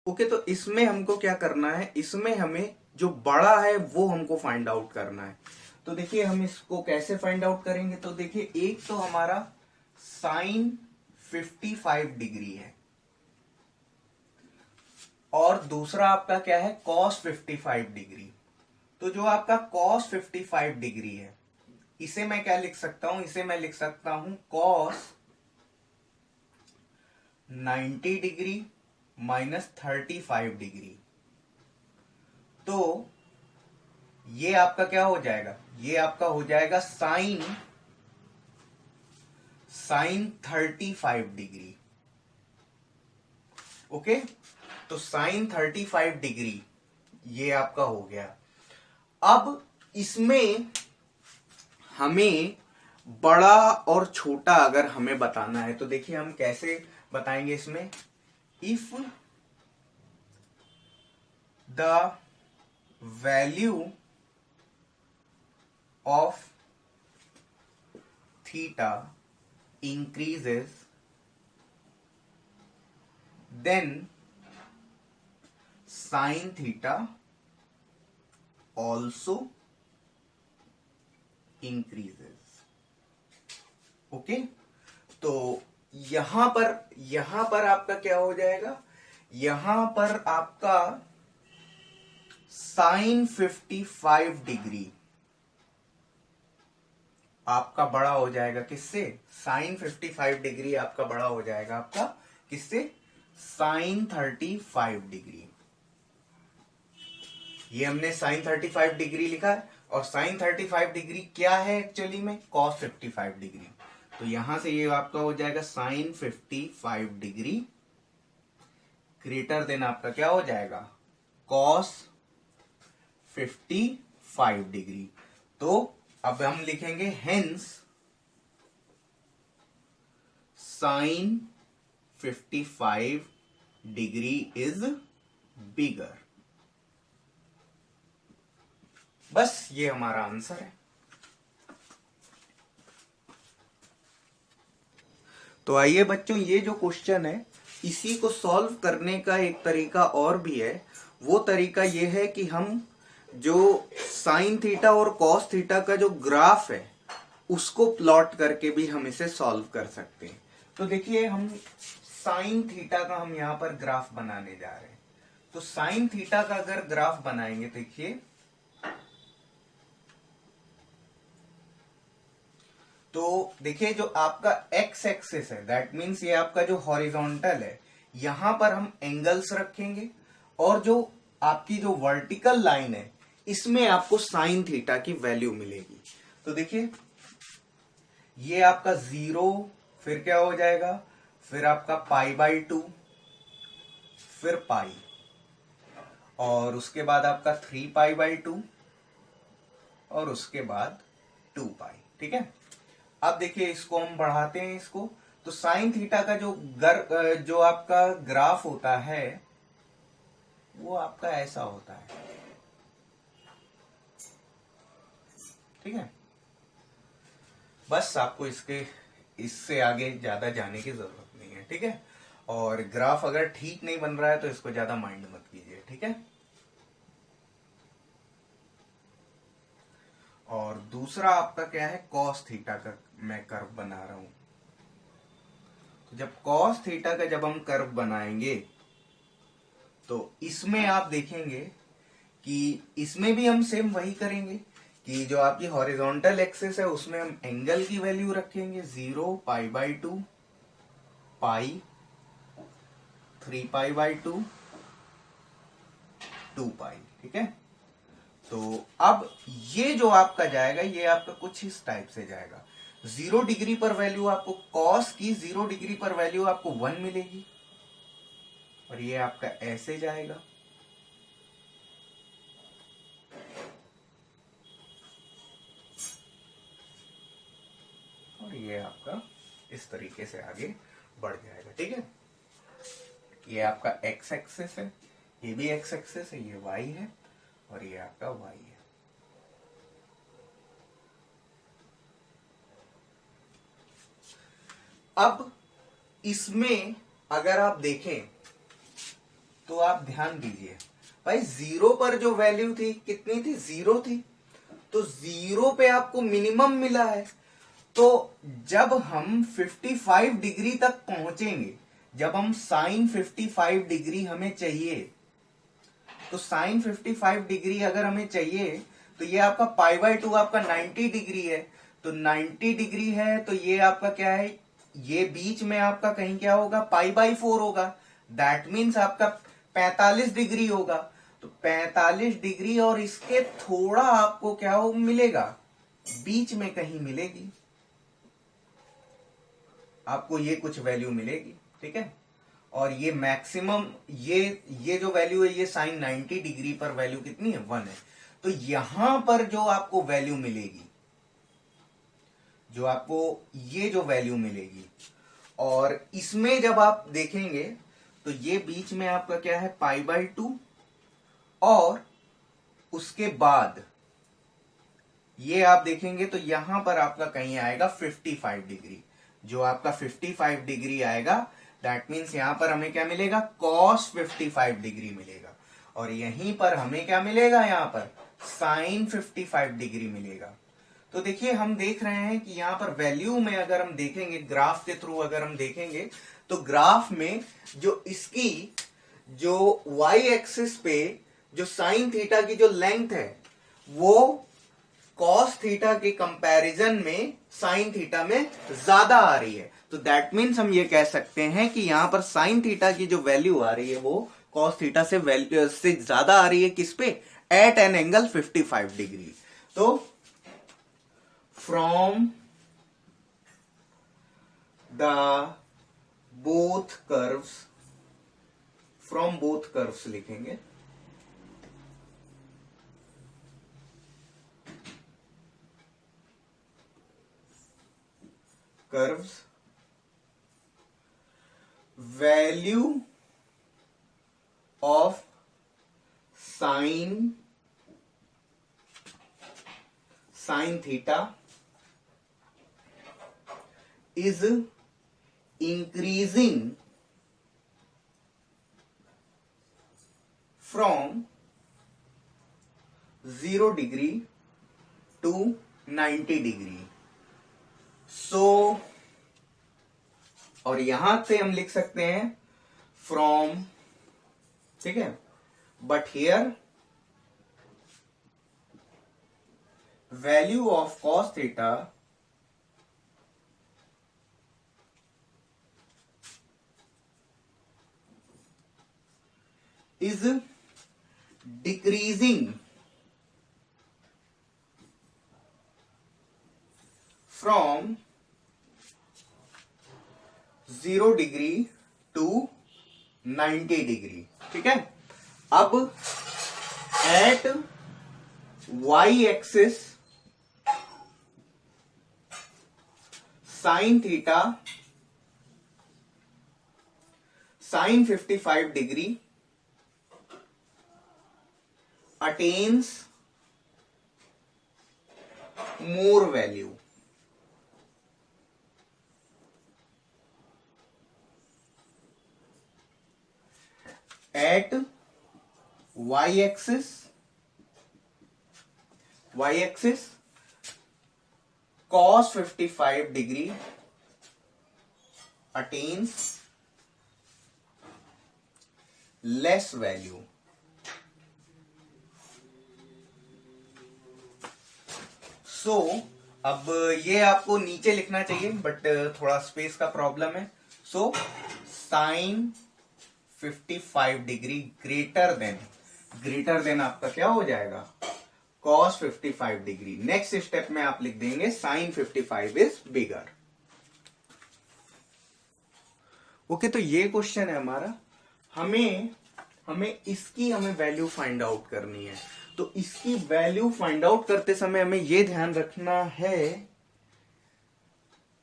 Okay, तो इसमें हमको क्या करना है, इसमें हमें जो बड़ा है वो हमको फाइंड आउट करना है। तो देखिए हम इसको कैसे फाइंड आउट करेंगे। तो देखिए एक तो हमारा साइन 55 डिग्री है और दूसरा आपका क्या है, कॉस 55 डिग्री। तो जो आपका कॉस 55 डिग्री है इसे मैं क्या लिख सकता हूं, इसे मैं लिख सकता हूं कॉस 90 डिग्री माइनस 35 डिग्री। तो ये आपका क्या हो जाएगा, ये आपका हो जाएगा साइन 35 डिग्री। ओके, तो साइन 35 डिग्री ये आपका हो गया। अब इसमें हमें बड़ा और छोटा अगर हमें बताना है तो देखिए हम कैसे बताएंगे इसमें। If the value of theta increases then sin theta also increases। Okay, तो यहां पर आपका क्या हो जाएगा, यहां पर आपका साइन 55 डिग्री आपका बड़ा हो जाएगा किससे, साइन 55 डिग्री आपका बड़ा हो जाएगा आपका किससे, साइन 35 डिग्री। ये हमने साइन 35 डिग्री लिखा है और साइन 35 डिग्री क्या है एक्चुअली में, कॉस 55 डिग्री। तो यहां से ये आपका हो जाएगा साइन 55 डिग्री ग्रेटर देन आपका क्या हो जाएगा, कॉस 55 डिग्री। तो अब हम लिखेंगे hence sine 55 degree is bigger. बस ये हमारा आंसर है। तो आइए बच्चों, ये जो क्वेश्चन है इसी को सॉल्व करने का एक तरीका और भी है। वो तरीका ये है कि हम जो साइन थीटा और कॉस थीटा का जो ग्राफ है उसको प्लॉट करके भी हम इसे सॉल्व कर सकते हैं। तो देखिए हम साइन थीटा का हम यहां पर ग्राफ बनाने जा रहे हैं। तो साइन थीटा का अगर ग्राफ बनाएंगे, देखिए तो देखिए जो आपका एक्स एक्सिस है दैट मीन्स ये आपका जो हॉरिजॉन्टल है, यहां पर हम एंगल्स रखेंगे और जो आपकी जो वर्टिकल लाइन है इसमें आपको साइन थीटा की वैल्यू मिलेगी। तो देखिए ये आपका 0, फिर क्या हो जाएगा, फिर आपका पाई/2, फिर पाई, और उसके बाद आपका 3π/2 और उसके बाद 2π। ठीक है, अब देखिए इसको हम बढ़ाते हैं इसको। तो साइन थीटा का जो आपका ग्राफ होता है वो आपका ऐसा होता है। ठीक है, बस आपको इससे आगे ज्यादा जाने की जरूरत नहीं है। ठीक है, और ग्राफ अगर ठीक नहीं बन रहा है तो इसको ज्यादा माइंड मत कीजिए। ठीक है, और दूसरा आपका क्या है, कॉस थीटा का मैं कर्व बना रहा हूं। तो जब कॉस थीटा का जब हम कर्व बनाएंगे तो इसमें आप देखेंगे कि इसमें भी हम सेम वही करेंगे कि जो आपकी हॉरिजॉन्टल एक्सिस है उसमें हम एंगल की वैल्यू रखेंगे 0, π/2, पाई, 3π/2, 2π। ठीक है, तो अब ये जो आपका जाएगा ये आपका कुछ इस टाइप से जाएगा। 0 डिग्री पर वैल्यू आपको कॉस की 0 डिग्री पर वैल्यू आपको 1 मिलेगी और ये आपका ऐसे जाएगा। और ये आपका इस तरीके से आगे बढ़ जाएगा। ठीक है, ये आपका एक्स एक्सिस है, ये भी एक्स एक्सिस है, ये वाई है और ये आपका वाई है। अब इसमें अगर आप देखें तो आप ध्यान दीजिए भाई, जीरो पर जो वैल्यू थी कितनी थी, जीरो थी। तो जीरो पे आपको मिनिमम मिला है। तो जब हम 55 डिग्री तक पहुंचेंगे, जब हम साइन 55 डिग्री हमें चाहिए, तो साइन 55 डिग्री अगर हमें चाहिए, तो ये आपका π/2 आपका 90 डिग्री है। तो 90 डिग्री है, तो ये आपका क्या है, ये बीच में आपका कहीं क्या होगा, π/4 होगा। दैट मीन्स आपका 45 डिग्री होगा। तो 45 डिग्री और इसके थोड़ा आपको क्या हो मिलेगा, बीच में कहीं मिलेगी आपको, ये कुछ वैल्यू मिलेगी। ठीक है, और ये मैक्सिमम, ये जो वैल्यू है, ये साइन 90 डिग्री पर वैल्यू कितनी है, 1 है। तो यहां पर जो आपको वैल्यू मिलेगी, जो आपको ये जो वैल्यू मिलेगी, और इसमें जब आप देखेंगे तो ये बीच में आपका क्या है, π/2, और उसके बाद ये आप देखेंगे तो यहां पर आपका कहीं आएगा 55 डिग्री। जो आपका 55 डिग्री आएगा, दैट मीन्स यहां पर हमें क्या मिलेगा, cos 55 डिग्री मिलेगा। और यहीं पर हमें क्या मिलेगा, यहां पर साइन 55 डिग्री मिलेगा। तो देखिए, हम देख रहे हैं कि यहां पर वैल्यू में अगर हम देखेंगे, ग्राफ के थ्रू अगर हम देखेंगे, तो ग्राफ में जो इसकी जो y एक्सिस पे जो साइन थीटा की जो लेंथ है, वो कॉस थीटा के कंपैरिजन में साइन थीटा में ज्यादा आ रही है। तो दैट मीन्स हम ये कह सकते हैं कि यहां पर साइन थीटा की जो वैल्यू आ रही है वो कॉस थीटा से वैल्यू से ज्यादा आ रही है, किस पे, एट एन एंगल 55 डिग्री। तो from the both curves, from both curves लिखेंगे, curves, value of sine theta is increasing from 0 degree to 90 degree. So और यहां से हम लिख सकते हैं फ्रॉम, ठीक है, but here value of cos theta is decreasing from 0 degree to 90 degree. ठीक है, अब at y axis sine theta sine 55 degree attains more value at y axis cos 55 degree attains less value। सो अब ये आपको नीचे लिखना चाहिए, बट थोड़ा स्पेस का प्रॉब्लम है। So sine 55 degree greater than आपका क्या हो जाएगा, cos 55 डिग्री। नेक्स्ट स्टेप में आप लिख देंगे साइन 55 इज बिगर। ओके, तो ये क्वेश्चन है हमारा, हमें इसकी वैल्यू फाइंड आउट करनी है। तो इसकी वैल्यू फाइंड आउट करते समय हमें यह ध्यान रखना है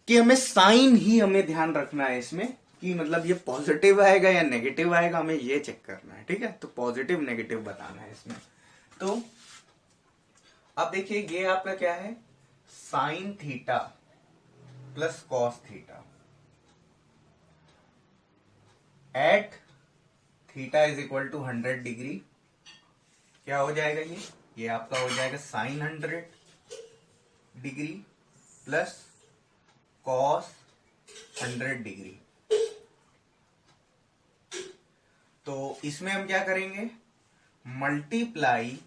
कि हमें साइन ही हमें ध्यान रखना है इसमें, कि मतलब ये पॉजिटिव आएगा या नेगेटिव आएगा, हमें ये चेक करना है। ठीक है, तो पॉजिटिव नेगेटिव बताना है इसमें। तो अब देखिए, ये आपका क्या है, sine theta plus cos theta at theta is equal to 100 degree, क्या हो जाएगा ये आपका हो जाएगा sine 100 degree plus cos 100 degree. तो इसमें हम क्या करेंगे, मल्टीप्लाई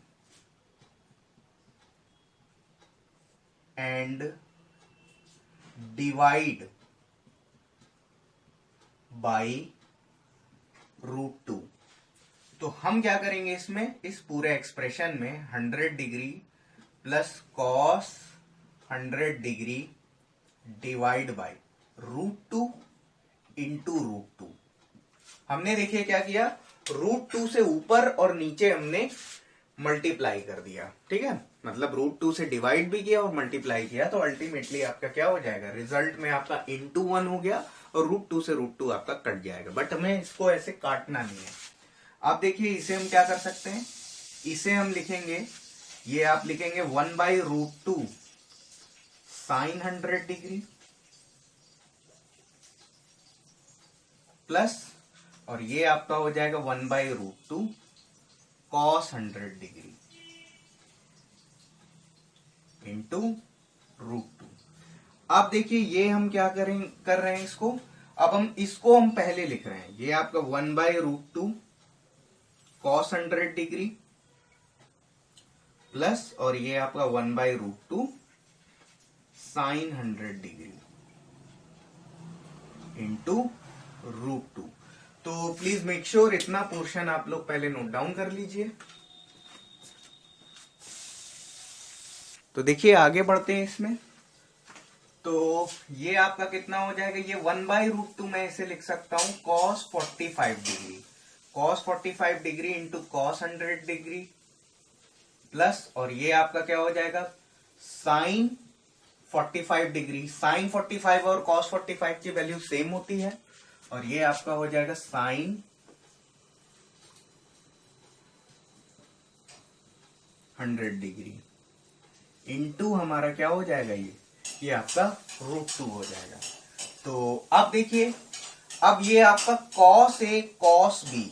एंड डिवाइड बाई √2। तो हम क्या करेंगे इसमें, इस पूरे एक्सप्रेशन में 100 degree plus cos 100 degree divide by √2 into √2। हमने देखिए क्या किया, √2 से ऊपर और नीचे हमने मल्टीप्लाई कर दिया, ठीक है, मतलब √2 से डिवाइड भी किया और मल्टीप्लाई किया, तो अल्टीमेटली आपका क्या हो जाएगा, रिजल्ट में आपका इंटू 1 हो गया और √2 से √2 आपका कट जाएगा। बट हमें इसको ऐसे काटना नहीं है। आप देखिए इसे हम क्या कर सकते हैं, इसे हम लिखेंगे, ये आप लिखेंगे 1/√2 साइन 100 डिग्री प्लस, और ये आपका हो जाएगा 1/√2 कॉस 100 डिग्री इंटू √2। आप देखिए ये हम क्या कर रहे हैं इसको, अब हम पहले लिख रहे हैं, ये आपका 1/√2 कॉस 100 डिग्री प्लस, और ये आपका 1/√2 साइन 100 डिग्री इंटू √2। तो प्लीज मेक श्योर इतना पोर्शन आप लोग पहले नोट डाउन कर लीजिए। तो देखिए आगे बढ़ते हैं इसमें। तो ये आपका कितना हो जाएगा, ये 1/√2 मैं इसे लिख सकता हूं cos 45 degree, cos 45 degree into cos 100 degree plus, और ये आपका क्या हो जाएगा साइन 45 डिग्री। साइन 45 और cos 45 की वैल्यू सेम होती है, और ये आपका हो जाएगा साइन 100 डिग्री इंटू हमारा क्या हो जाएगा, ये आपका √2 हो जाएगा। तो अब देखिए, अब ये आपका cos A cos B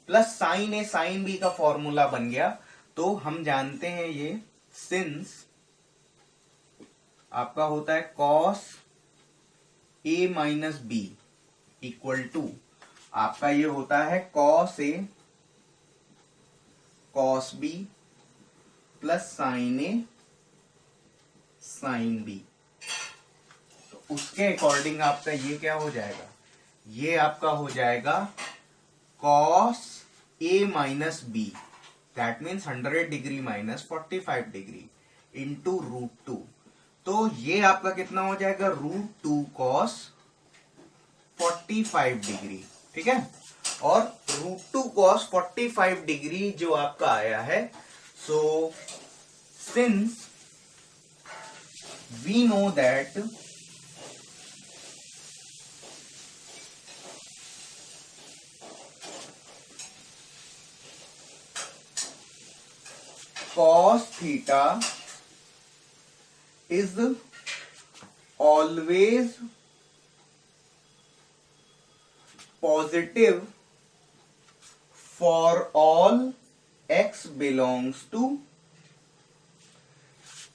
plus sine A sine B का फॉर्मूला बन गया। तो हम जानते हैं ये सिंस आपका होता है cos A minus B equal to आपका ये होता है cos A cos B plus sine A sine B। तो उसके अकॉर्डिंग आपका ये क्या हो जाएगा, ये आपका हो जाएगा cos A minus B, that means 100 degree minus 45 degree into √2। तो ये आपका कितना हो जाएगा, √2 cos 45 डिग्री, ठीक है, और √2 cos 45 डिग्री जो आपका आया है। So since we know that cos theta is always positive for all x belongs to,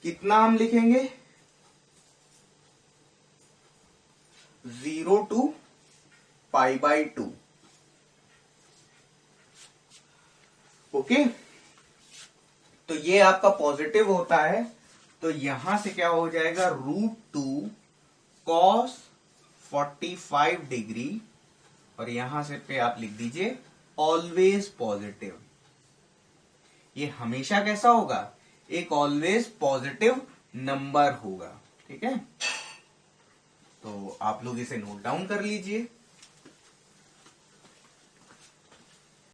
कितना हम लिखेंगे 0 to π/2। ओके, तो ये आपका पॉजिटिव होता है, तो यहां से क्या हो जाएगा √2 cos 45 डिग्री, और यहां से पे आप लिख दीजिए ऑलवेज पॉजिटिव। ये हमेशा कैसा होगा, एक ऑलवेज पॉजिटिव नंबर होगा, ठीक है। तो आप लोग इसे नोट डाउन कर लीजिए।